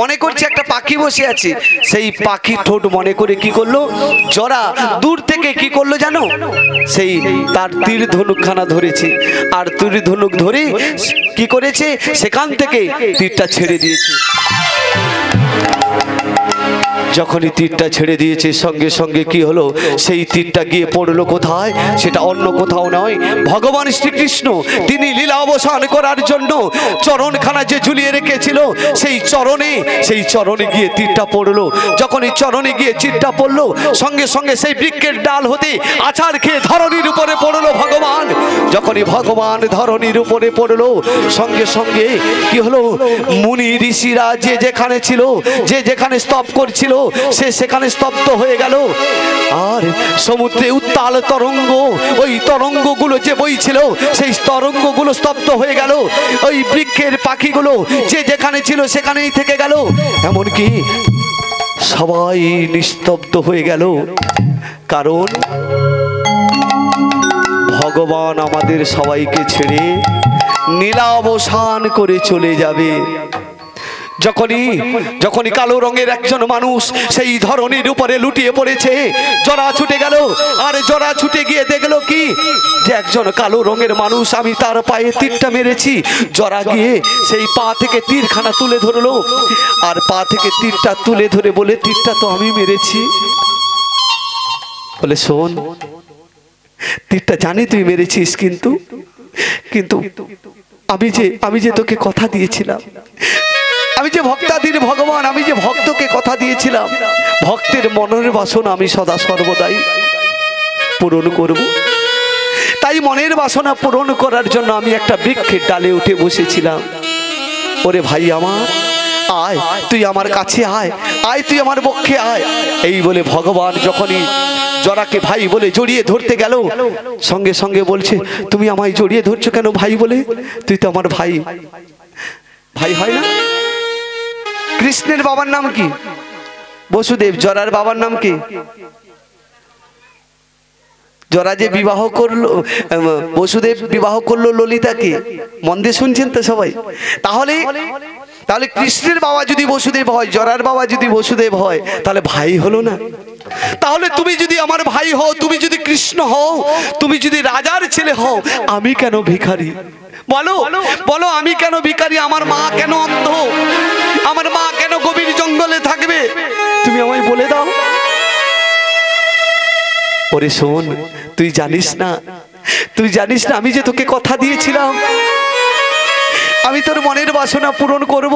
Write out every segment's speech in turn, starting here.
মনে করছে একটা পাখি বসে আছে, সেই পাখি ঠোঁট মনে করে কি করলো, জরা দূর থেকে কি করলো জানো, সেই তার তীর ধনুকখানা ধরেছে, আর তীর ধনুক ধরে কি করেছে, সেখান থেকে তীরটা ছেড়ে দিয়েছে। যখনই তীরটা ছেড়ে দিয়েছে সঙ্গে সঙ্গে কি হলো, সেই তীরটা গিয়ে পড়লো কোথায়, সেটা অন্য কোথাও নয়, ভগবান শ্রীকৃষ্ণ তিনি লীলা অবসান করার জন্য চরণখানা যে ঝুলিয়ে রেখেছিল সেই চরণে গিয়ে তীরটা পড়লো। যখন এই চরণে গিয়ে তীরটা পড়লো, সঙ্গে সঙ্গে সেই বৃক্ষের ডাল হতে আছাড় খেয়ে ধরণীর উপরে পড়লো ভগবান। যখনই ভগবান ধরণীর উপরে পড়লো, সঙ্গে সঙ্গে কি হলো, মুনি ঋষিরা যে যেখানে ছিল, যে যেখানে স্তব করছিল, সে সেখানে স্তব্ধ হয়ে গেল। আর সমুদ্রে উত্তাল তরঙ্গ, ওই তরঙ্গগুলো যে বইছিল, সেই তরঙ্গগুলো স্তব্ধ হয়ে গেল। ওই বৃক্ষের পাখিগুলো যে যেখানে ছিল সেখানেই থেকে গেল। এমনকি সবাই নিস্তব্ধ হয়ে গেল, কারণ ভগবান আমাদের সবাইকে ছেড়ে লীলা অবসান করে চলে যাবে। যখনই কালো রঙের একজন মানুষ সেই ধরনীর উপরে লুটিয়ে পড়েছে, জরা ছুটে গেল। আর জরা ছুটে গিয়ে দেখলো কি, যে একজন কালো রঙের মানুষ, আমি তার পায়ে তীরটা মেরেছি। জরা গিয়ে সেই পা থেকে তীরখানা তুলে ধরলো, আর পা থেকে তীরটা তুলে ধরে বলে, তীরটা তো আমি মেরেছি। বলে, শোন, তীরটা জানি তুই মেরেছিস, কিন্তু আমি যে তোকে কথা দিয়েছিলাম, আমি যে ভক্তাদির ভগবান, আমি যে ভক্তকে কথা দিয়েছিলাম, ভক্তের মনের বাসনা আমি সদা সর্বদাই পূরণ করব। তাই মনের বাসনা পূরণ করার জন্য আমি একটা বৃক্ষের ডালে উঠে বসেছিলাম। ওরে ভাই আমার, আয়, তুই আমার কাছে আয়, তুই আমার পক্ষে আয়। এই বলে ভগবান যখনই জরাকে ভাই বলে জড়িয়ে ধরতে গেল, সঙ্গে সঙ্গে বলছে, তুমি আমায় জড়িয়ে ধরছো কেন ভাই বলে? তুই তো আমার ভাই। ভাই হয় না? কৃষ্ণের বাবার নাম কি? বসুদেব। জরার বাবার নাম কি? জরা যে বিবাহ করলো, বসুদেব বিবাহ করলো ললিতাকে। মন দিয়ে শুনছেন তো সবাই? তাহলে কৃষ্ণের বাবা যদি বসুদেব হয়, জরার বাবা যদি বসুদেব হয়, তাহলে ভাই হলো না? তাহলে তুমি যদি আমার ভাই হও, তুমি যদি কৃষ্ণ হও, তুমি যদি রাজার ছেলে হও, আমি কেন ভিখারি? বলো বলো, আমি কেন ভিখারি? আমার মা কেন অন্ধ? আমার মা কেন গভীর জঙ্গলে থাকবে? তুমি আমায় বলে দাও। ওরে শোন, তুই জানিস না আমি যে তোকে কথা দিয়েছিলাম, আমি তোর মনের বাসনা পূরণ করব।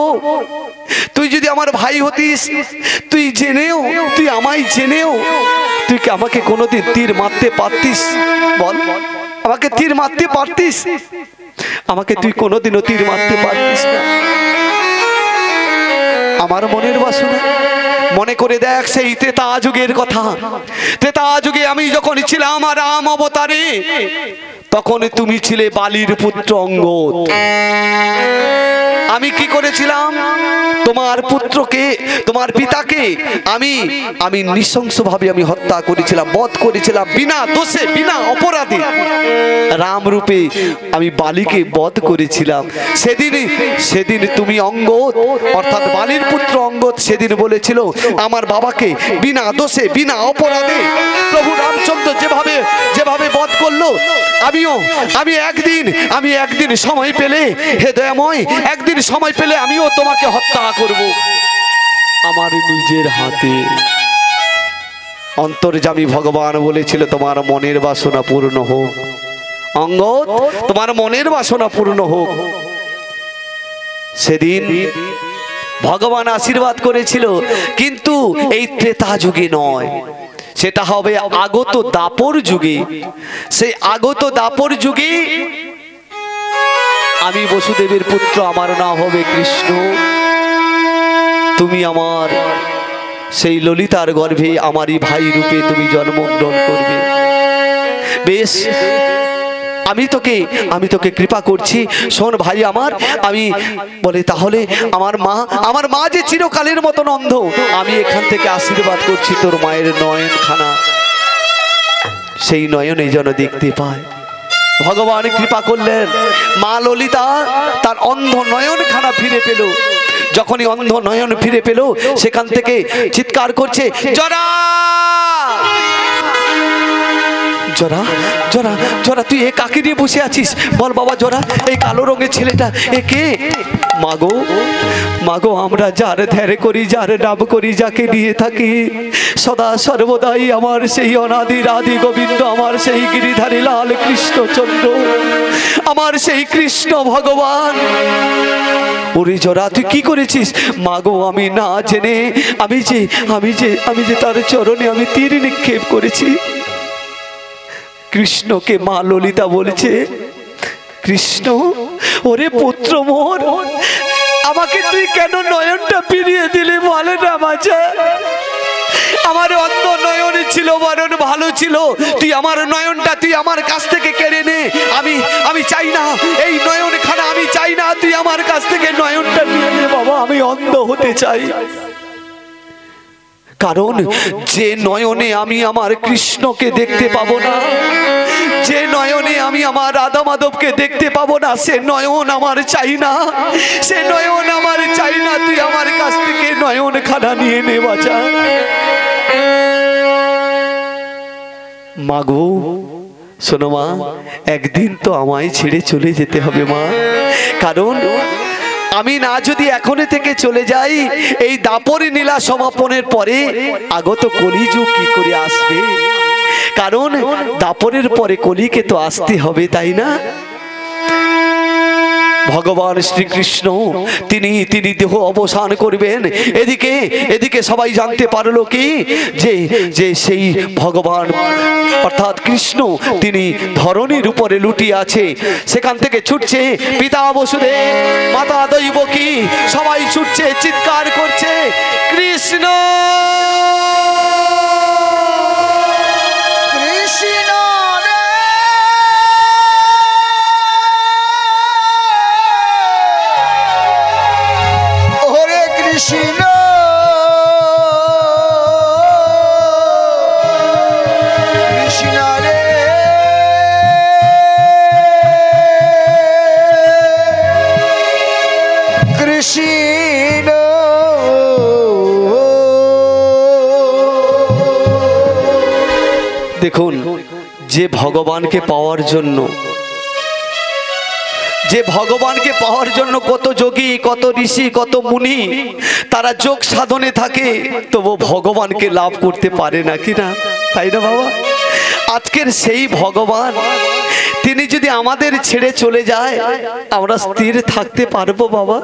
তুই যদি আমার ভাই হতিস, তুই আমায় জেনেও তুই কি আমাকে কোনোদিন তীর মারতে পারতিস? বল, আমাকে তীর মারতে পারতিস? আমাকে তুই কোনোদিনও তীর মারতে পারতিস না। আমার মনের বাসনা মনে করে দেখ, সেই ত্রেতা যুগের কথা। ত্রেতা যুগে আমি যখন ছিলাম রাম অবতারে, তখন তুমি ছিলে বালির পুত্র অঙ্গদ। আমি কি করেছিলাম? তোমার পুত্রকে, তোমার পিতাকে আমি নৃশংসভাবে আমি হত্যা করেছিলাম, বধ করেছিলাম, বিনা দোষে, বিনা অপরাধে রাম রূপে আমি বালিকে বধ করেছিলাম। সেদিন তুমি অঙ্গদ, অর্থাৎ বালির পুত্র অঙ্গদ, সেদিন বলেছিল আমার বাবাকে বিনা দোষে, বিনা অপরাধে প্রভু রামচন্দ্র যেভাবে বধ করলো, আমি একদিন সময় পেলে, হে দয়াময়, একদিন সময় পেলে আমিও তোমাকে হত্যা করব আমার নিজের হাতে। অন্তর্যামী ভগবান বলেছিল, তোমার মনের বাসনা পূর্ণ হোক অঙ্গদ, তোমার মনের বাসনা পূর্ণ হোক। সেদিন ভগবান আশীর্বাদ করেছিল, কিন্তু এই ত্রেতা যুগে নয়, সেটা হবে আগত দাপর যুগে। সেই আগত দাপর যুগে আমি বসুদেবের পুত্র, আমার নাম হবে কৃষ্ণ। তুমি আমার সেই ললিতার গর্ভে আমারই ভাই রূপে তুমি জন্মগ্রহণ করবে। বেশ, আমি তোকে কৃপা করছি। শোন ভাই আমার, আমি বলে, তাহলে আমার মা যে চিরকালের মতন অন্ধ, আমি এখান থেকে আশীর্বাদ করছি তোর মায়ের নয়নখানা, সেই নয়নে যেন দেখতে পায়। ভগবান কৃপা করলেন, মা ললিতা তার অন্ধ নয়নখানা ফিরে পেল। যখনই অন্ধ নয়ন ফিরে পেল সেখান থেকে চিৎকার করছে, জরা জরা জরা জরা, তুই এ কাকে নিয়ে বসে আছিস? বল বাবা জরা, এই কালো রঙের ছেলেটা এ কে? মাগো মাগো, আমরা যার ধ্যারে করি, যার নাম করি, যাকে নিয়ে থাকি সদা সর্বদাই আমার সেই অনাদি রাধি গোবিন্দ, আমার সেই গিরিধারী লাল কৃষ্ণচন্দ্র, আমার সেই কৃষ্ণ ভগবান। ওরে জরা, তুই কি করেছিস? মাগো, আমি না জেনে আমি যে তার চরণে আমি তীর নিক্ষেপ করেছি। কৃষ্ণকে মা ললিতা বলছে, কৃষ্ণ ওরে পুত্র মোর, আমাকে তুই কেন নয়নটা ফিরিয়ে দিলি বলে না বাছা? আমার অন্ধ নয়ন ছিল, বরণ ভালো ছিল, তুই আমার নয়নটা তুই আমার কাছ থেকে কেড়ে নে। আমি চাই না এই নয়ন খানা, আমি চাই না, তুই আমার কাছ থেকে নয়নটা নিয়ে নে বাবা, আমি অন্ধ হতে চাই। কারণ যে নয়নে আমি আমার কৃষ্ণকে দেখতে পাবো না, যে নয়নে আমি আমার রাধা মাধবকে দেখতে পাবো না, সে নয়ন আমার চাই না, সে নয়ন আমার চাই না, তুই আমার কাছ থেকে নয়ন খানা নিয়ে নে বাছা। মাগো শোনো মা, একদিন তো আমায় ছেড়ে চলে যেতে হবে মা, কারণ আমি না যদি এখনো থেকে চলে যাই, এই দাপরি নীলা সমাপনের পরে আগত কলিযুগ কি করে আসবে? কারণ দাপরের পরে কলিকে তো আসতে হবে, তাই না? ভগবান শ্রীকৃষ্ণ তিনি দেহ অবসান করবেন। এদিকে সবাই জানতে পারলো কি যে সেই ভগবান অর্থাৎ কৃষ্ণ তিনি ধরণীর উপরে লুটিয়ে আছে। সেখান থেকে ছুটছে পিতা বসুদেব, মাতা দৈবকী, সবাই ছুটছে, চিৎকার করছে, কৃষ্ণ কৃষ্ণ কৃষ্ণ রে, কৃষ্ণ। দেখুন, যে ভগবানকে পাওয়ার জন্য কত যোগী, কত ঋষি, কত মুনি তারা যোগ সাধনে থাকে, তবু ভগবানকে লাভ করতে পারে না, কি না? তাই না বাবা? আজকের সেই ভগবান তিনি যদি আমাদের ছেড়ে চলে যায়, আমরা স্থির থাকতে পারবো বাবা?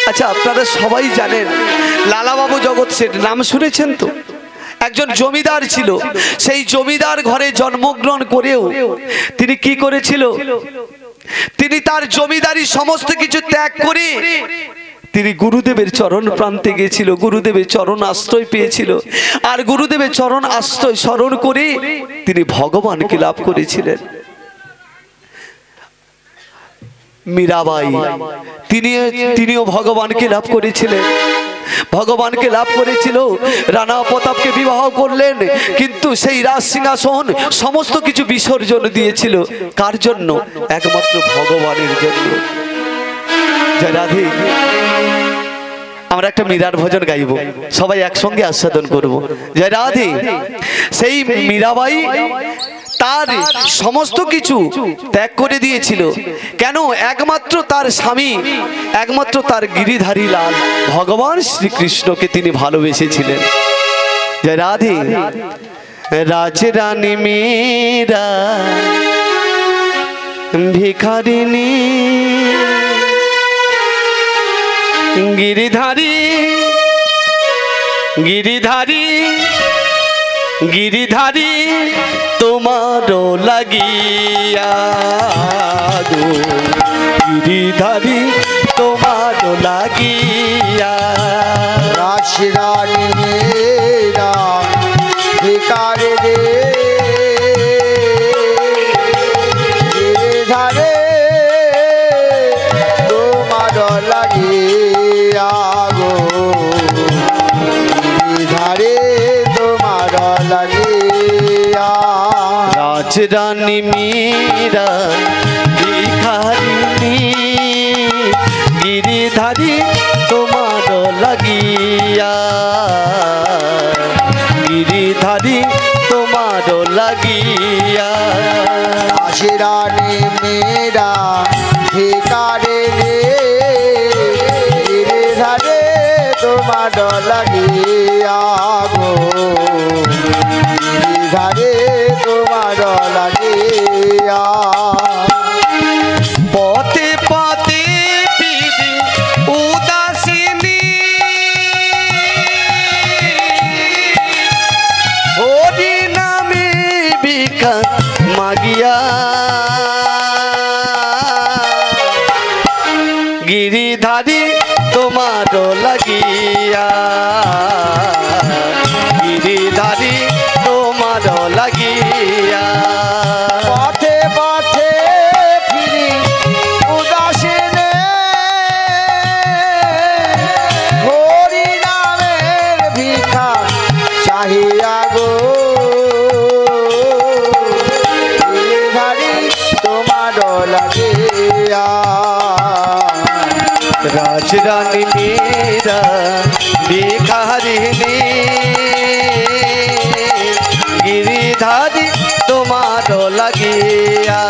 আচ্ছা, আপনারা সবাই জানেন লালাবাবু জগৎ শেঠ, নাম শুনেছেন তো? একজন জমিদার ছিল। সেই জমিদার ঘরে জন্মগ্রহণ করেও তিনি কি করেছিল? তিনি তার জমিদারি সমস্ত কিছু ত্যাগ করে তিনি গুরুদেবের চরণ প্রান্তে গিয়েছিল, গুরুদেবের চরণ আশ্রয় পেয়েছিল, আর গুরুদেবের চরণ আশ্রয় স্মরণ করে তিনি ভগবানকে লাভ করেছিলেন। মীরাবাই তিনিও ভগবানকে লাভ করেছিলেন, ভগবানকে লাভ করেছিল। রানা প্রতাপকে বিবাহ করলেন, কিন্তু সেই রাজ সিংহাসন সমস্ত কিছু বিসর্জন দিয়েছিল কার জন্য? একমাত্র ভগবানের জন্য। জয় রাধে। আমরা একটা মীরার ভজন গাইব, সবাই একসঙ্গে আস্বাদন করব। জয় রাধে। সেই মীরাবাই তার সমস্ত কিছু ত্যাগ করে দিয়েছিল। কেন? একমাত্র তার স্বামী, একমাত্র তার গিরিধারী লাল ভগবান শ্রীকৃষ্ণকে তিনি ভালোবেসেছিলেন। জয় রাধে। রাজরানী মীরা ভিখারিণী, গিরিধারী গিরিধারী গিরিধারী তোমারও লাগিয়া গো, গিরিধারী তোমারও লাগিয়া। রাজরানী মীরা ভিখারি রে, গিরিধারে তোমার লাগিয়া গো, গিরিধারে তোমার লাগিয়া। রাজরানী মীরা ভিখারিণী, গিরিধারী লাগিয়া আশিরানি মেরা ভিকারে রে গিরিধারে তোমার লাগিয়া গো গিরিধারে তোমার লাগিয়া পথে পথে পিড়ি উদাসিনী হরি নামে ভিক্ষা মাগিয়া গিরিধারী তোমার লাগিয়া গিরিধারী তোমার লাগিয়া পথে পথে ফিরি উদাসীনে হরি নামের ভিক্ষা চাহিয়া গো গিরিধারী তোমার লাগিয়া রাজরানী মেরা ভিখারিণী গিরিধারী তোমার লাগিয়া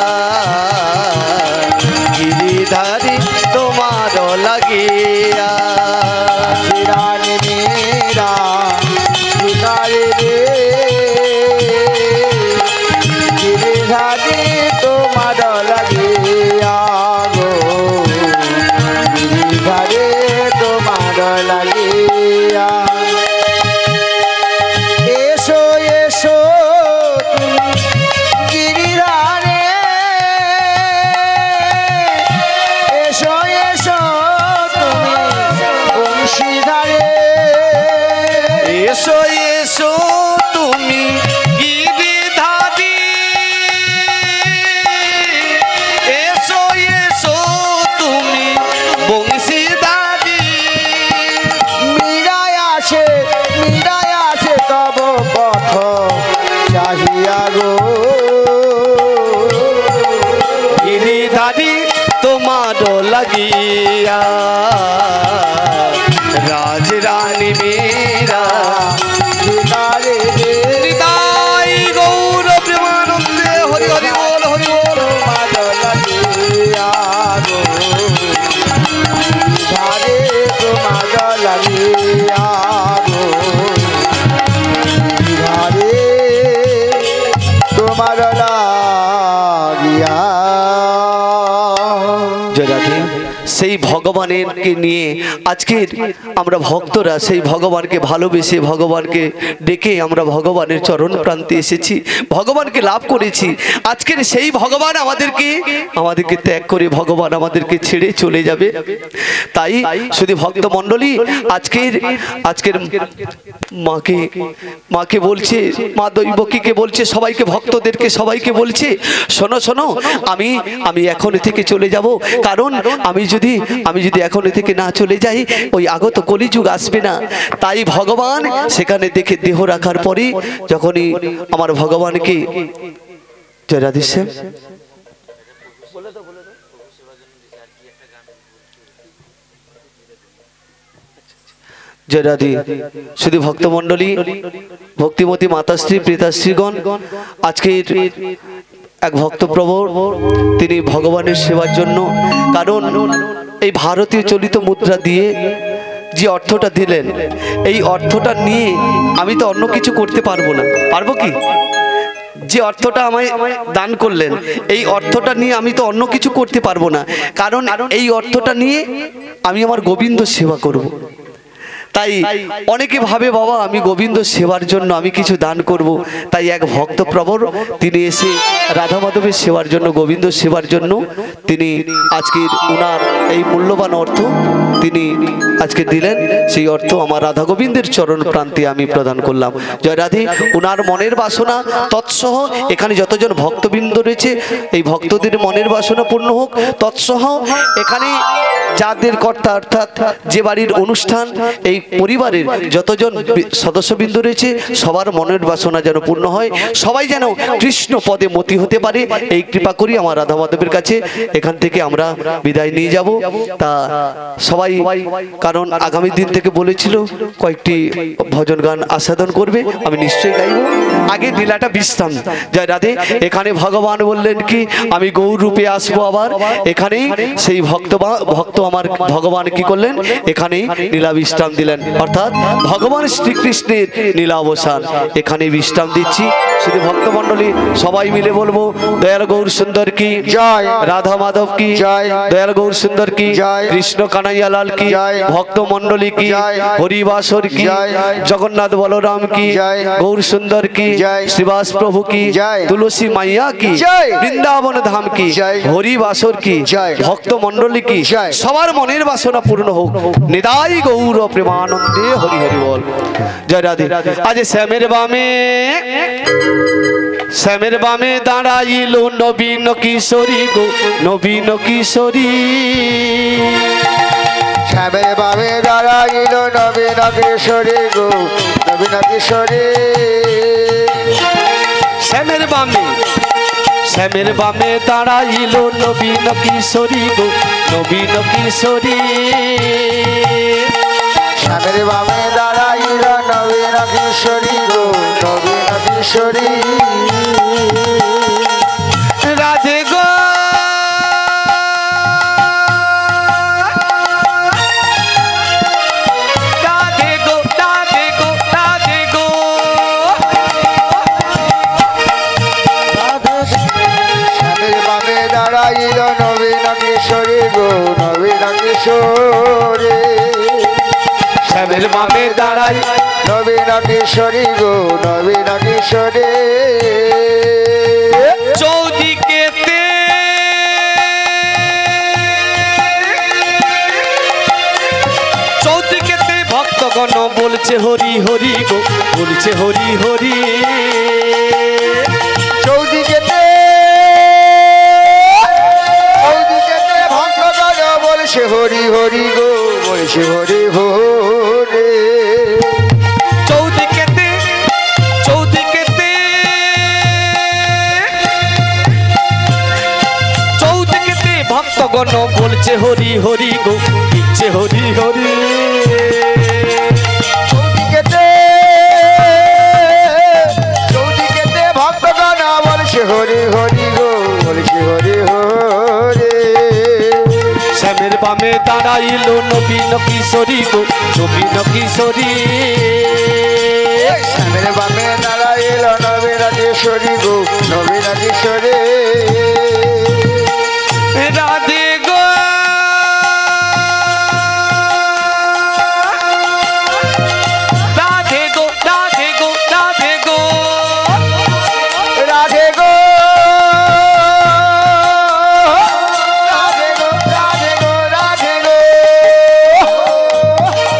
গিরিধারী তোমার লাগিয়া রানী মেরা ভিখারি রে গিরিধারী তোমার লাগিয়া গো গিরিধারী তোমার লাগিয়া এসো এসো তুমি গিরিধারে এসো এসো তুমি বংশীধারে এসো এসো তুমি গিরিধারী এসো এসো তুমি বংশীধারী মীরায় আসে তব পথ চাহিয়া গো গিরিধারী তোমার লাগিয়া রাজরানী মেরা ভিখারি রে নিতাই গৌর প্রেমানন্দে হরি হরি বল হরি বল তোমার লাগিয়া গো গিরিধারে তোমার লাগিয়া গো গিরিধারে তোমার লাগিয়া জয় রাধে। সেই ভগবানেরকে নিয়ে আজকের আমরা ভক্তরা সেই ভগবানকে ভালোবেসে ভগবানকে ডেকে আমরা ভগবানের চরণ প্রান্তে এসেছি, ভগবানকে লাভ করেছি। আজকের সেই ভগবান আমাদেরকে ত্যাগ করে ভগবান আমাদেরকে ছেড়ে চলে যাবে। তাই শুধু ভক্ত মণ্ডলী আজকের মাকে বলছে, মা দৈবকীকে বলছে, সবাইকে ভক্তদেরকে সবাইকে বলছে, শোনো শোনো, আমি এখন থেকে চলে যাব। কারণ আমি যদি এখন থেকে না চলে যাই ওই আগত কলিযুগ আসবে না। তাই ভগবান সেখানে দেখে দেহ রাখার পরে যখনই আমার ভগবানকে জয় রাধেশ্যাম জয় রাধে। শুধু ভক্তমণ্ডলী, ভক্তিমতী মাতাশ্রী পিতাশ্রীগণ, আজকের এক ভক্তপ্রবর তিনি ভগবানের সেবার জন্য, কারণ এই ভারতীয় চলিত মুদ্রা দিয়ে যে অর্থটা দিলেন, এই অর্থটা নিয়ে আমি তো অন্য কিছু করতে পারবো না। পারবো কি? যে অর্থটা আমায় দান করলেন, এই অর্থটা নিয়ে আমি তো অন্য কিছু করতে পারবো না, কারণ এই অর্থটা নিয়ে আমি আমার গোবিন্দ সেবা করব। তাই অনেকে ভাবে বাবা আমি গোবিন্দ সেবার জন্য আমি কিছু দান করব। তাই এক ভক্তপ্রবর তিনি এসে রাধা মাধবের সেবার জন্য, গোবিন্দ সেবার জন্য তিনি আজকের উনার এই মূল্যবান অর্থ তিনি আজকে দিলেন। সেই অর্থ আমার রাধা গোবিন্দের চরণ প্রান্তে আমি প্রদান করলাম। জয় রাধে। উনার মনের বাসনা তৎসহ এখানে যতজন ভক্তবৃন্দ রয়েছে এই ভক্তদের মনের বাসনা পূর্ণ হোক। তৎসহ এখানে যাদের কর্তা অর্থাৎ যে বাড়ির অনুষ্ঠান এই পরিবারের যতজন সদস্যবৃন্দ রয়েছে সবার মনের বাসনা যেন পূর্ণ হয়, সবাই যেন কৃষ্ণ পদে মতি হতে পারে, এই কৃপা করি আমার রাধা মাধবের কাছে। এখান থেকে আমরা বিদায় নিয়ে যাব। তা সবাই, কারণ আগামী দিন থেকে বলেছিল কয়েকটি ভজন গান আস্বাদন করবে, আমি নিশ্চয়ই গাইব। আগে লীলাটা বিশ্রাম। জয় রাধে। এখানে ভগবান বললেন কি আমি গৌর রূপে আসবো আবার, এখানেই সেই ভক্ত আমার ভগবান কি করলেন, এখানেই লীলা বিশ্রাম দিলেন, অর্থাৎ ভগবান শ্রীকৃষ্ণের লীলা অবসান। এখানে বিশ্রাম দিচ্ছি। শুধু ভক্তমণ্ডলী সবাই মিলে বলবো দয়াল গৌর সুন্দর কি জয়, রাধা মাধব কি জয়, দয়াল গৌর সুন্দর কি জয়, কৃষ্ণ কানাইয়া লাল কি জয়, ভক্ত মণ্ডলী কি জয়, হরিবাসর কি জয়, জগন্নাথ বলরাম কি জয়, গৌর সুন্দর কি জয়, শ্রীবাস প্রভু কি জয়, তুলসী মাইয়া কি জয়, বৃন্দাবন ধাম কি জয়, হরিবাসর কি জয়, ভক্ত মণ্ডলী কি জয়। সবার মনের বাসনা পূর্ণ হোক। নিদাই গৌর প্রেমানন্দে হরি হরি বল। জয় রাধে। আজ শ্যামের বামে দাঁড়াইল নবীন কিশোরী গো নবীন কিশোরী। শ্যামের বামে দাঁড়াইল নবীন কিশোরী গো নবীন কিশোরী। শ্যামের বামে দাঁড়াইল নবীন কিশোরী গো নবীন কিশোরী। শ্যামের বামে দাঁড়াইল নবীন কিশোরী গো নবীন কিশোরী। রাধে গো রাধে গো রাধে গো রাধে গো। শ্যামের বামে দাঁড়াইল নবীন কিশোরী গো নবীন কিশোরী। শ্যামের বামে দাঁড়াই নবীন কিশোরী গো নবীন কিশোরী। চৌদিকেতে ভক্তগণ বলছে হরি হরি গো বলছে হরি হরি। চৌদিকেতে ভক্তগণ বলছে হরি হরি গো বলছে হরি হরি। চৌদিকেতে ভক্তগণ বলছে হরি হরি গো দিচ্ছে হরি হরি। চৌদিকেতে ভক্তগণ বলছে হরি হরি গো বলছে হরি হরি। শ্যামের বামে দাঁড়াইল নবীন কিশোরী গো নবীন কিশোরী। শ্যামের বামে দাঁড়াইল নবীন কিশোরী গো নবীন কিশোরী। রাধে গো রাধে গো রাধে গো রাধে গো রাধে গো রাধে গো রাধে গো রাধে গো।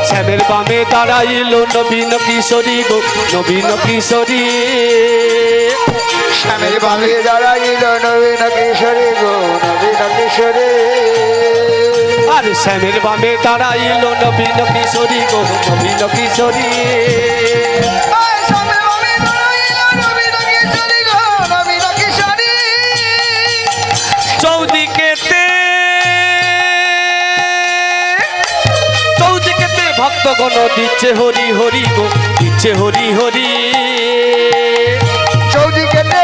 শ্যামের বামে দাঁড়াইল নবীন কিশোরী গো নবীন কিশোরী। শ্যামের বামে দাঁড়াইল নবীন কিশোরী গো নবীন কিশোরী। আর শ্যামের বামে দাঁড়াইল নবীন কিশোরী গো নবীন কিশোরী। শ্যামের বামে দাঁড়াইল নবীন কিশোরী গো নবীন কিশোরী। চৌদিকেতে ভক্তগণ দিচ্ছে হরি হরি গো দিচ্ছে হরি হরি। চৌদিকেতে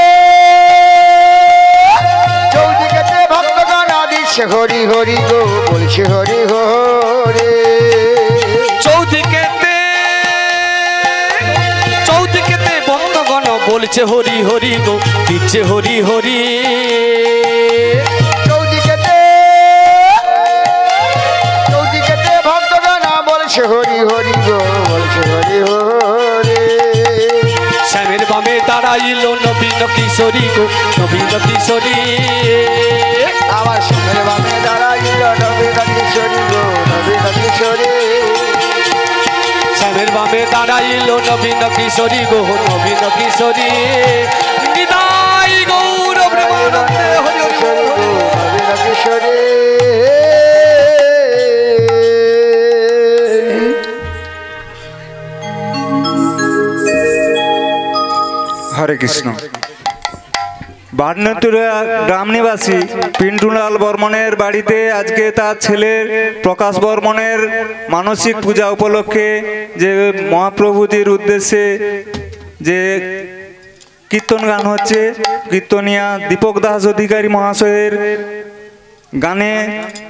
ভক্তগণ দিচ্ছে হরি হরি গো বলছে হরি হরি। চৌদিকেতে ভক্তগণ বলছে হরি হরি গো দিচ্ছে হরি হরি। চৌদিকেতে ভক্তগণ বলছে হরি হরি গো বলছে হরি হরি। শ্যামের বামে দাঁড়াইল নবীন কিশোরী গো নবীন কিশোরী। আমার শ্যামের বামে দাঁড়াইল নবীন কিশোরী গো নবীন কিশোরী। শ্যামের বামে দাঁড়াইল নবীন কিশোরী গো নবীন কিশোরী। নিতাই গৌর প্রেমানন্দে হরি হরি বল। নবীন কিশোরী। হরে কৃষ্ণ। বারনেতুরা গ্রাম নিবাসী পিন্টুলাল বর্মনের বাড়িতে আজকে তার ছেলের প্রকাশ বর্মনের মানসিক পূজা উপলক্ষে যে মহাপ্রভুজির উদ্দেশ্যে যে কীর্তন গান হচ্ছে, কীর্তনিয়া দীপক দাস অধিকারী মহাশয়ের গানে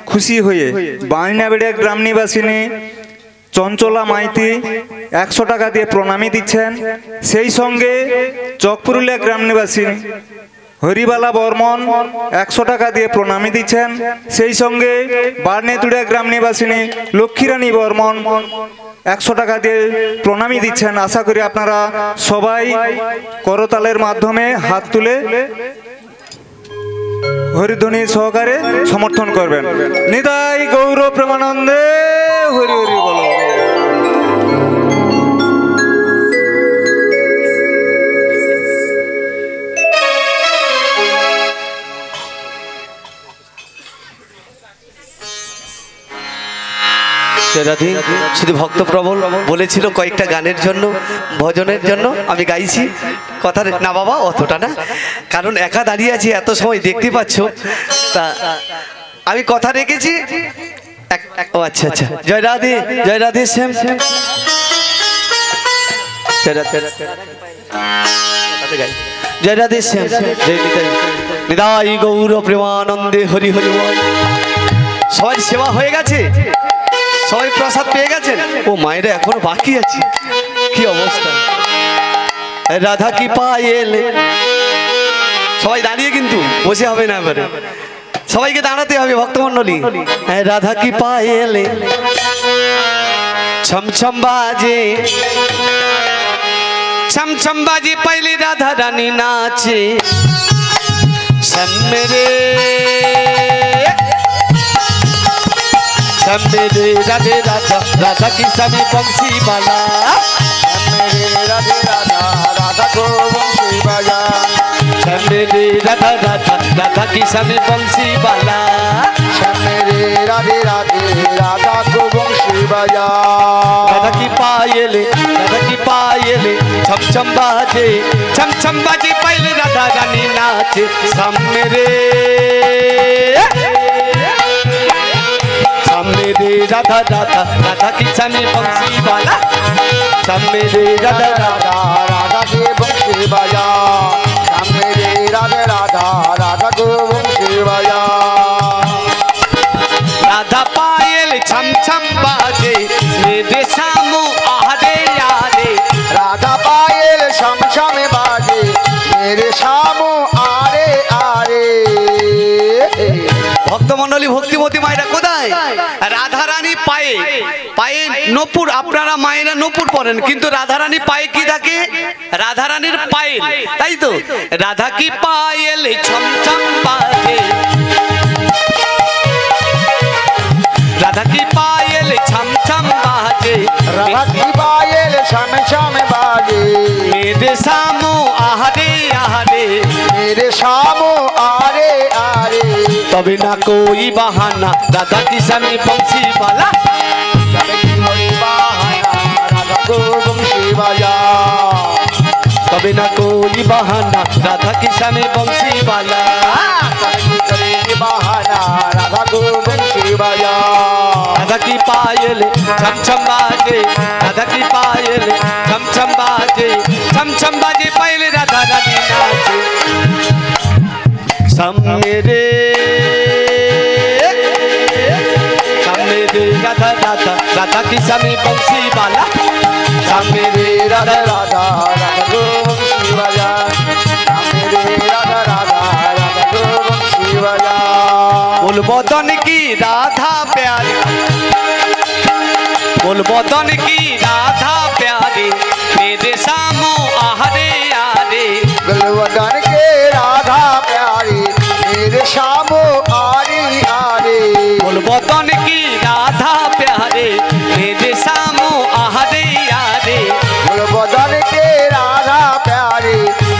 খুশি হয়ে বাণীনাবেড়িয়া গ্রাম নিবাসিনী চঞ্চলা মাইতি 100 টাকা দিয়ে প্রণামী দিচ্ছেন। সেই সঙ্গে চকপুরুলিয়া গ্রাম নিবাসী হরিবালা বর্মন 100 টাকা দিয়ে প্রণামী দিচ্ছেন। সেই সঙ্গে বারনেতুড়িয়া গ্রাম নিবাসিনী লক্ষ্মীরানী বর্মন 100 টাকা দিয়ে প্রণামী দিচ্ছেন। আশা করি আপনারা সবাই করতালের মাধ্যমে হাত তুলে হরিধ্বনি সহকারে সমর্থন করবেন। নিতাই গৌর প্রেমানন্দে হরি হরি বলো। রাধে শুধু ভক্তপ্রবল বলেছিল কয়েকটা গানের জন্য, ভজনের জন্য আমি গাইছি। কথা না বাবা, অতটা না, কারণ একা দাঁড়িয়ে আছি এত সময় দেখতে পাচ্ছ, তা আমি কথা রেখেছি। ও আচ্ছা আচ্ছা, জয় রাধে, জয় রাধে শ্যাম, জয় রাধে শ্যাম, জয় নিতাই, নিতাই গৌর প্রেমানন্দে হরি হরি বল। সবাই সেবা হয়ে গেছে, সবাই প্রসাদ পেয়ে গেছেন। ও মায়েরা এখনো বাকি আছে, কি অবস্থা। রাধা কি পায়েল, সবাই দাঁড়িয়ে কিন্তু বসে হবে না, এবারে সবাইকে দাঁড়াতে হবে ভক্তমন্ডলী। রাধা কি পায়েল ছমছম বাজে, ছমছম বাজে পাইলে রাধা রানী নাচে সামনে मेरे राधे राधा, राधा की समी बंसी बाला, मेरे राधे राधा, राधा को बंसी बजा, मेरे राधा राधा, राधा की समी बंसी बाला, मेरे राधे राधे, राधा को बंसी बजा। राधा की पायले, राधा की पायले छम छम बाजे, छम छम बाजे पहले राधा रानी नाचे सामने मेरे राधा राधा, राधा की समी बंसी वाला, मेरे राधा राधा, राधा के बंसी बजा, मेरे राधे राधा, राधा को बंसी बजा। राधा पायल छम छम बाजे मेरे सामू आहरे यारे, राधा पायल शम शम बाजे मेरे शामो आरे आरे। ভক্তমন্ডলী ভক্তিমতী মায়েরা কোথায়? রাধা রানী পায়ে, পায়ে নূপুর, আপনারা মায়েরা নূপুর পরেন, কিন্তু রাধা রানী পায়ে কি থাকে? রাধা রানীর পায়েল, তাই তো? রাধা কি পায়েল ছমছম বাজে, রাধা কি পায়েল ছমছম বাজে, राधा की पायल शम शम बाजे मेरे सामू आहरे आहरे, मेरे शामो आरे आरे। तभी ना कोई बहाना राधा की समी बंसी वाला, राधा को बंसी बजा, तभी ना कोई बहाना राधा की समी बंसी वाला, बहाना राधा को बंसी बजा। राधा की पायल छम छम बाजे, राधा की पायल छम छम बाजे, छम छम बाजे पहले राधा रानी नाचे सामने राधा राधा, राधा की समी बंसी वाला, मेरे राधा राधा, राधा को बंसी बजा, मेरे राधा राधा, राधा को बंसी बजा। बोल बदन की राधा प्यारी, बोल बदन की राधा प्यारी मेरे सामू आहरे यारे, गलवदन के राधा प्यारी मेरे शामो आरी आरे। बोल बदन की राधा प्यारे मेरे सामू आहरे यारे, गलवदन के राधा प्यारी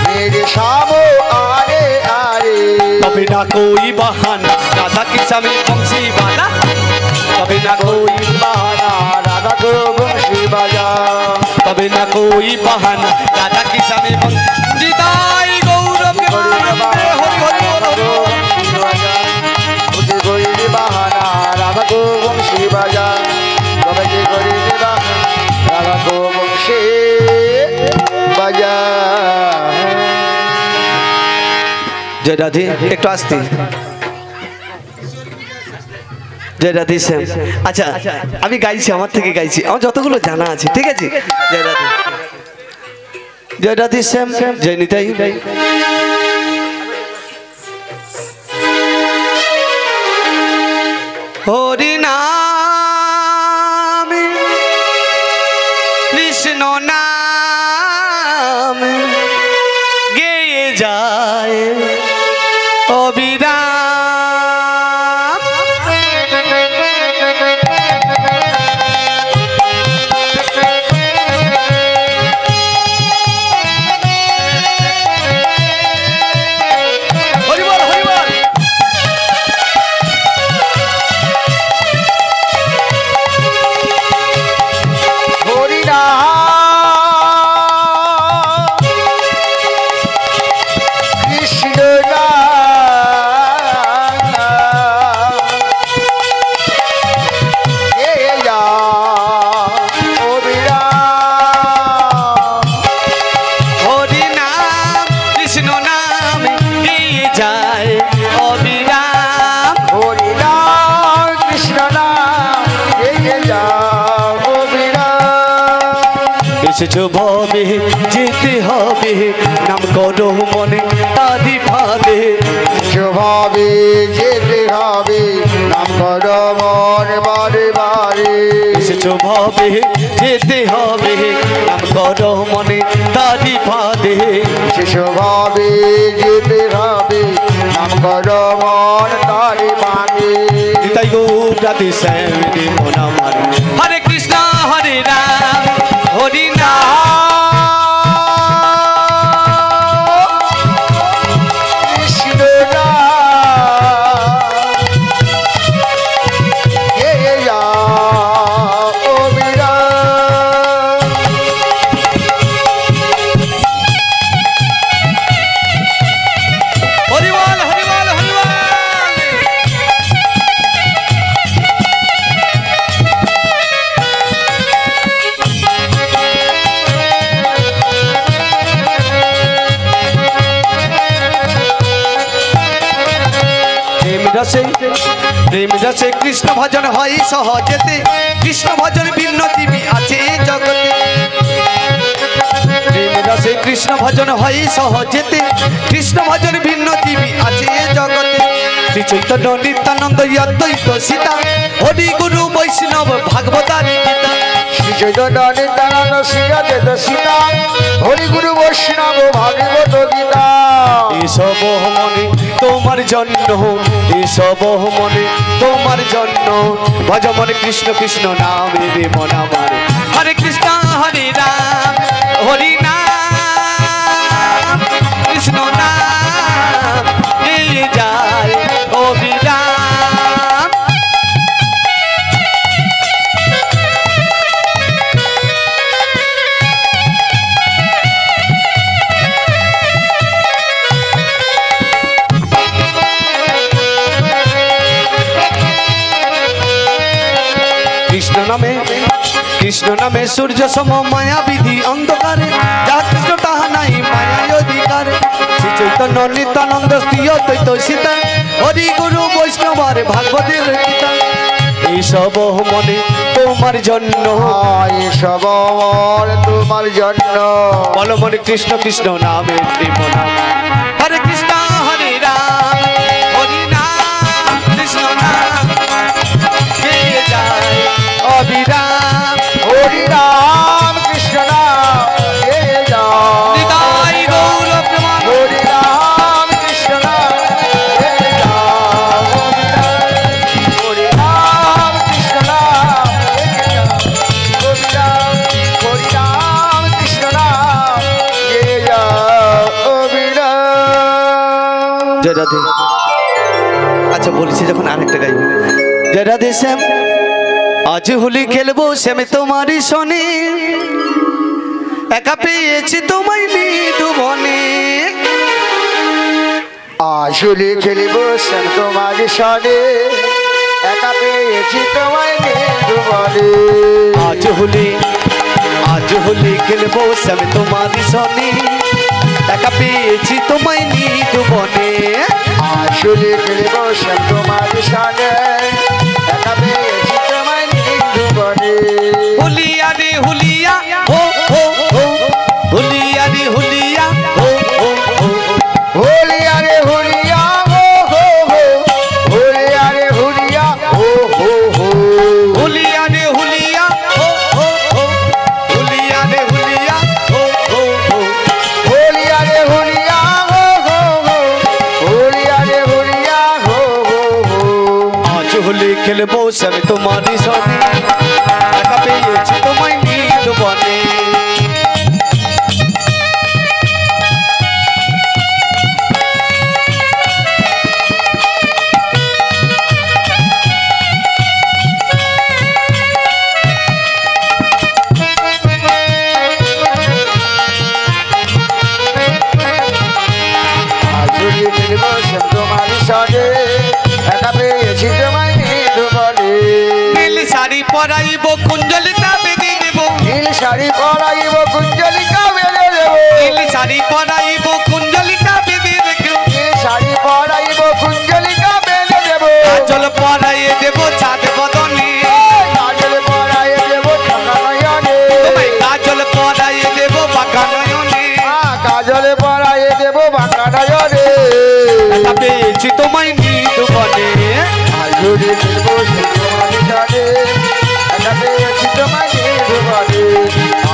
मेरे शामो आरे आरे। कभी ना कोई बहाना राधा की समी बंसी वाला, कभी ना कोई बहाना राधा को बंसी बजा, कभी चले ना कोई बहाना राधा कृष्ण में जिताई गौरव के मानवे हरि हरि बोलो मुझे कोई भी बहाना राधा को वंशी बजा मुझे कोई भी बहाना राधा को वंशी बजा जय राधे एक आस्ते जय राधे श्याम अच्छा আমি গাইছি আমার থেকে গাইছি আমার যতগুলো জানা আছে ঠিক আছে जय राधे श्याम जय निताई हरि नाम कृष्ण नाम गेये जाए अविराम ভাবে যেতে হবে নাম করো মনে তারি ভাবে ভাবে যেতে হবে নাম করো মন বারে বারে ভাবে যেতে হবে নাম করো মনে তারি ভাবে ভাবে যেতে হবে নাম করো মন তারি ভাবে তাই গো রাধে শ্যাম রে মন আমার হরে কৃষ্ণ হরে রাম হরি নাম प्रेम रसे कृष्ण भजन हई सहजेते कृष्ण भजन भिन्न जीवी आछे जगते प्रेम रसे कृष्ण भजन हई सहजेते कृष्ण भजन भिन्न जीवी आछे जगते श्री चैतन्य नित्यानंद अद्वैत सीता हरि गुरु वैष्णव भागवतारी गीता श्री चैतन्य नित्यानंद श्री अद्वैत सीता हरि गुरु वैष्णव भागवत गीता एसब मने তোমার জন্য এসব মনে তোমার জন্য ভজ মনে কৃষ্ণ কৃষ্ণ নামে রে মন আমার হরে কৃষ্ণ হরে রাম হরি নাম কৃষ্ণ নাম নিয়ে যায় অবিরাম কৃষ্ণ নামে সূর্য সম মায়া বিধি অন্ধকারে যা কৃষ্ণ তাহা নাই মায়া অধিকারে শ্রী চৈতন্য নিত্যানন্দ শ্রী অদ্বৈত সীতা হরি গুরু বৈষ্ণবার ভাগবতের গীতা এইসব মনে তোমার জন্য এসব তোমার জন্য বলো মনে কৃষ্ণ কৃষ্ণ নামে প্রেম নাম হরে কৃষ্ণ হরে রাম হরি নাম কৃষ্ণ নাম গেয়ে যায় অবিরাম হরি রাম কৃষ্ণ নাম গেয়ে যাও নিতাই গৌরব হরি রাম কৃষ্ণ নাম গেয়ে যাও হরি রাম কৃষ্ণ নাম গেয়ে যাও হরি রাম কৃষ্ণ নাম গেয়ে যাও অবিরাম। জয় রাধে। আচ্ছা বলছি যখন আরেকটা গাইব জয় রাধে শ্যাম আজ হোলি খেলবো শ্যামে তোমারই শনি একা পেয়েছি তোমায় নিধুবনে। আসলে খেলিব শ্যাম তোমার সনে, একা পেয়েছি তোমায় নিধুবনে। আজ হোলি খেলবো শ্যাম তোমার সনে, একা পেয়েছি তোমায় নিধুবনে। আসলে খেলিব শ্যাম তোমার সনে, একা পেয়েছি তোমায় নিধুবনে। হুলিয়া রে হুলিয়া হো হো হো, হুলিয়া রে হুলিয়া হো হো হো, হোলিয়া রে হোলিয়া হো হো হো, হোলিয়া রে হোলিয়া হো হো হো। হুলিয়া রে হুলিয়া হো হো হো, হুলিয়া রে হুলিয়া হো হো হো, হোলিয়া রে হোলিয়া হো হো হো, হোলিয়া রে হোলিয়া হো হো হো। আজ হোলি খেলবো শ্যাম তোমার সনে, একা পেয়েছি তোমায় নিধুবনে। আসলে খেলিব শ্যাম তোমার সনে, একা পেয়েছি তোমায় নিধুবনে। নীল শাড়ি পরাইব কুঞ্জলিটা বেঁধে দেব, নীল শাড়ি পরাইব কুঞ্জলিকা বেঁধে দেব, নীল শাড়ি পরাইব কুঞ্জলিটা বেঁধে দেব, নীল শাড়ি পরাইব কুঞ্জলিকা বেঁধে দেব। কাজল পরাইয়ে দেব চাঁদ বদনে, কাজল পরাইয়ে দেব টাকা নয়নে, তোমায় কাজল পরাইয়ে দেব বাঁকা নয়নে। কাজল পরাইয়ে দেব বাঁকা নয়নে। একা পেয়েছি তোমায় নিধুবনে। আজুরি খেলব শ্যাম তোমার সনে, একা পেয়েছি তোমায় নিধুবনে।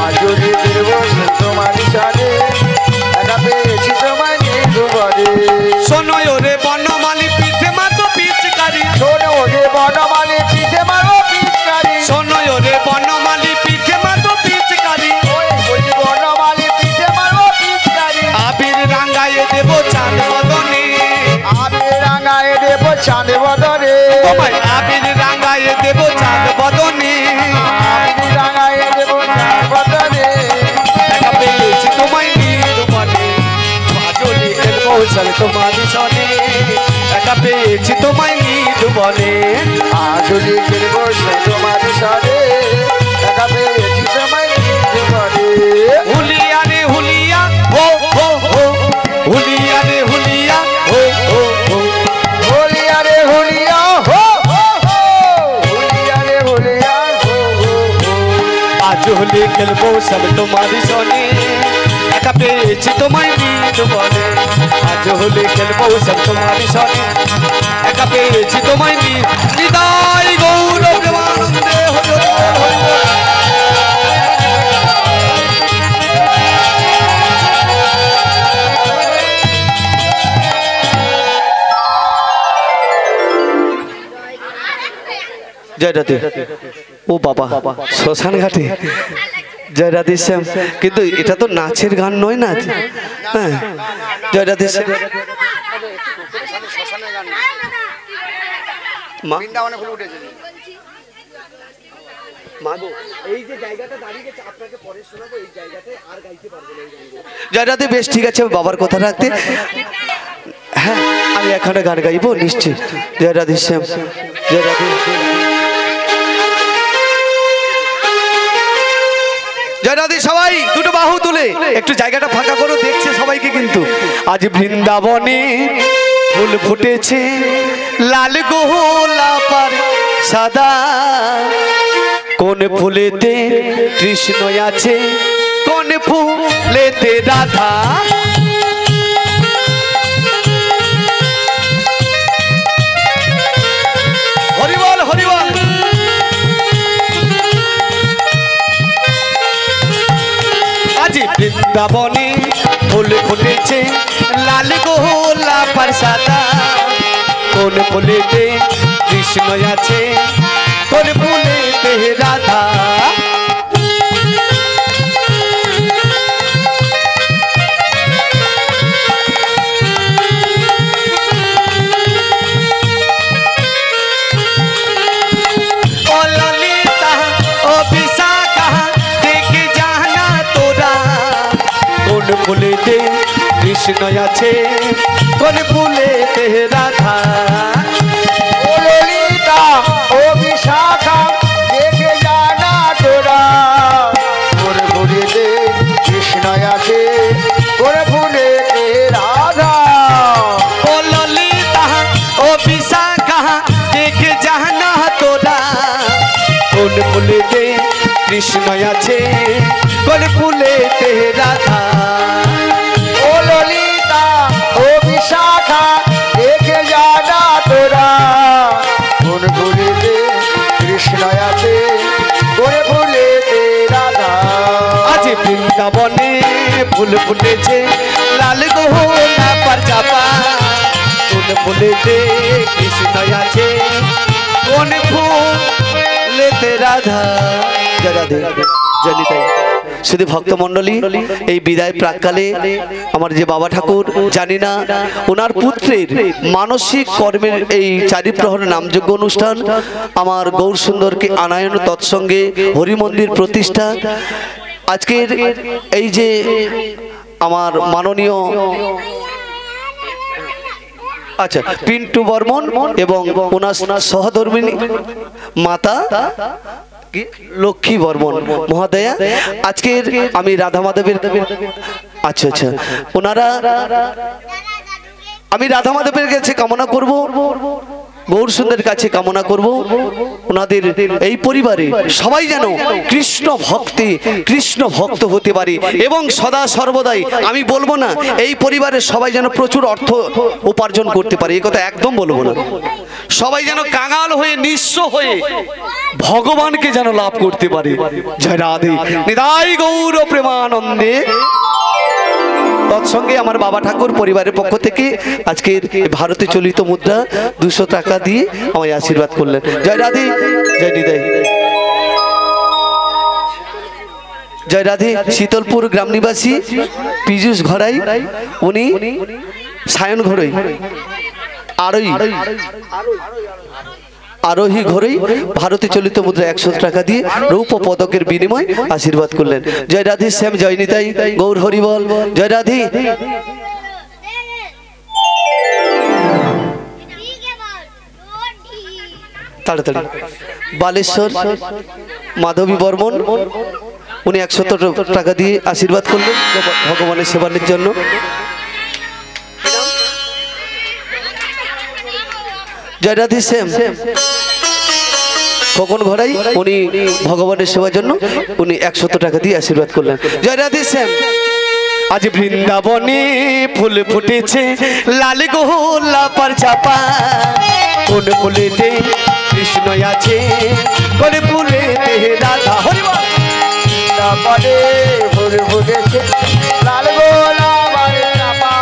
আজুরি খেলব শ্যাম তোমার সনে, একা পেয়েছি তোমায় নিধুবনে। শোনো ওরে বনমালী পিঠে মাতো পিচকারি, শোনো রে বনমালী পিঠে মারো পিচকারি, শোনো ওরে বনমালী পিঠে মাতো পিচকারি, ওই বনমালী পিঠে মারো পিচকারি। আবির রাঙ্গাইয়ে দেব চাঁদ বদনে, আমি রাঙায় দেব চাঁদ বদনে, তোমায় আবির রাঙ্গাইয়ে দেব চাঁদ বদনে। আমি রাঙায় দেব চাঁদ বদনে। একা পেয়েছি তোমায় নিধুবনে। আজ হোলি খেলবো শ্যাম তোমার সনে, একা পেয়েছি তোমায় নিধুবনে। আজুলি খেলব শ্যাম তোমার সনে, একা পেয়েছি তোমায় নিধুবনে। হুলিয়া রে হুলিয়া হো হো হো, হুলিয়া রে হুলিয়া হো হো হো, হোলিয়া রে হোলিয়া হো হো হো, হোলিয়া রে হোলিয়া হো হো হো। আজ হোলি খেলবো সব তোমার সনে, একা পেয়েছি তোমায় নিধুবনে। আজ হোলি খেলবো সব তোমার সনে, একা পেয়েছি তোমায় নিদায় গৌর প্রেমানন্দে হরি হরি হরি হরি। জয় রাধে। ও বাবা, শ্মশান ঘাটে জয় রাধে শ্যাম, কিন্তু এটা তো নাচের গান নয় না। হ্যাঁ, জয় রাধে শ্যাম। মা জয় রাধে, বেশ ঠিক আছে, বাবার কথা রাখতে। হ্যাঁ, আমি এখানে গান গাইবো নিশ্চয়। জয় রাধে শ্যাম, জয় রাধে। জয় রাধে। সবাই দুটো বাহু তুলে একটু জায়গাটা ফাঁকা করো, দেখছে সবাইকে কিন্তু। আজ বৃন্দাবনে ফুল ফুটেছে, লাল গোলাপ আর সাদা। কোন ফুলেতে কৃষ্ণ আছে, কোন ফুলেতে রাধা। হরিবল হরিবল। আজ বৃন্দাবনে ফুল ফুটেছে, লাল গোলাপ আর সাদা। কোন ফুলেতে কৃষ্ণ আছে, কোন ফুলেতে রাধা। ও ললিতা ও বিশাখা, দেখে জানা তোরা ফুলেতে কৃষ্ণ আছে কোন ফুলেতে রাধা ও ললিতা ও বিশাখা দেখে জানা তোরা কোন ফুলেতে কৃষ্ণ আছে কোন ফুলেতে রাধা ও ললিতা ও বিশাখা দেখে জানা তোরা কোন ফুলেতে কৃষ্ণ আছে কোন ফুলেতে রাধা ও ললিতা ও বিশাখা দেখে জানা তোরা কোন ফুলেতে কৃষ্ণ আছে কোন ফুলেতে রাধা আজ বৃন্দাবনে ফুল ফুটেছে লাল গোলা पर চাপা কোন ফুলেতে কৃষ্ণ আছে কোন ফুলেতে রাধা জয় রাধে জয় নিতাই। শুধু ভক্তমণ্ডলী এই বিদায় প্রাককালে আমার যে বাবা ঠাকুর জানি না ওনার পুত্রের মানসিক কর্মের এই চারিপ্রহর নামযজ্ঞ অনুষ্ঠান আমার গৌর সুন্দরকে আনায়ন তৎসঙ্গে হরিমন্দির প্রতিষ্ঠা আজকের এই যে আমার মাননীয় আচ্ছা পিন্টু বর্মন এবং ওনার সহধর্মিনী মাতা লক্ষ্মী বর্মন মহাদয়া আজকের আমি রাধা মাধবের আচ্ছা আচ্ছা ওনারা আমি রাধা মাধবের কাছে কামনা করব গৌর সুন্দরের কাছে কামনা করব ওনাদের এই পরিবারে সবাই যেন কৃষ্ণ ভক্ত হতে পারে এবং সদা সর্বদাই আমি বলবো না এই পরিবারের সবাই যেন প্রচুর অর্থ উপার্জন করতে পারে এই কথা একদম বলবো না সবাই যেন কাঙাল হয়ে নিঃস্ব হয়ে ভগবানকে যেন লাভ করতে পারে জয় রাধে নিতাই গৌর প্রেমানন্দে তৎসঙ্গে আমার বাবা ঠাকুর পরিবারের পক্ষ থেকে আজকের ভারতে চলিত মুদ্রা 200 টাকা দিয়ে আমায় আশীর্বাদ করলেন জয় রাধে জয় নিতাই জয় রাধে শীতলপুর গ্রাম নিবাসী পীযুষ ঘরাই উনি সায়ন ঘরই আরোহী ঘরেই ভারতে চলিত মুদ্রা 100 টাকা দিয়ে রৌপ্য পদকের বিনিময় আশীর্বাদ করলেন জয় রাধে শ্যাম জয় নিতাই গৌর হরি বল জয় রাধে তাড়াতাড়ি বালেশ্বর মাধবী বর্মন উনি 100 টাকা দিয়ে আশীর্বাদ করলেন ভগবানের সেবানের জন্য জয় রাধে শ্যাম খোকন ঘরাই উনি ভগবানের সেবার জন্য উনি 100 টাকা দিয়ে আশীর্বাদ করলেন জয় রাধে শ্যাম আজ বৃন্দাবনে ফুল ফুটেছে লাল গোলা पर চাপা কোন ফুলেতে কৃষ্ণ আছে কোন ফুলেতে রাধা হরি বল বৃন্দাবনে ফুল ফুটেছে লাল গোলা पर চাপা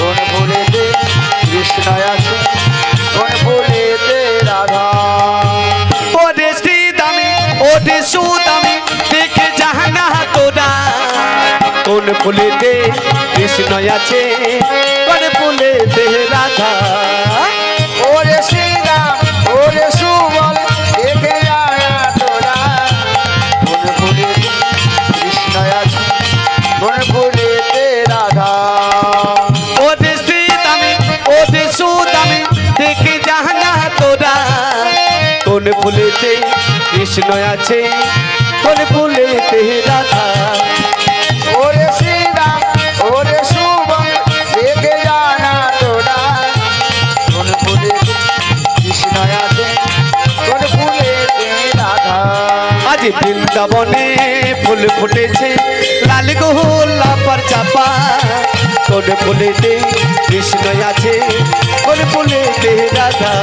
কোন ফুলেতে কৃষ্ণ আছে কোন ফুলেতে রাধা ওরে শ্রীদামে ওরে সুদামে দেখে জাহানা তোরা কোন ফুলেতে কৃষ্ণ আছে কোন ফুলেতে রাধা ওরে শ্রীরাম ওরে সুবল দেখে জানা তোরা কোন ফুলেতে কৃষ্ণ আছে কোন ফুলেতে রাধা ওরে শ্রীদামে ওরে সুদামে দেখে জাহানা তোরা কোন ফুলেতে কৃষ্ণ আছে কোন ফুলেতে রাধা ওরে শ্রীরাম ওরে সুবল দেখে জানা তোরা কোন ফুলেতে কৃষ্ণ আছে কোন ফুলেতে রাধা আজ বৃন্দাবনে ফুল ফুটেছে লাল গোলা पर চাপা কোন ফুলেতে কৃষ্ণ আছে কোন ফুলেতে রাধা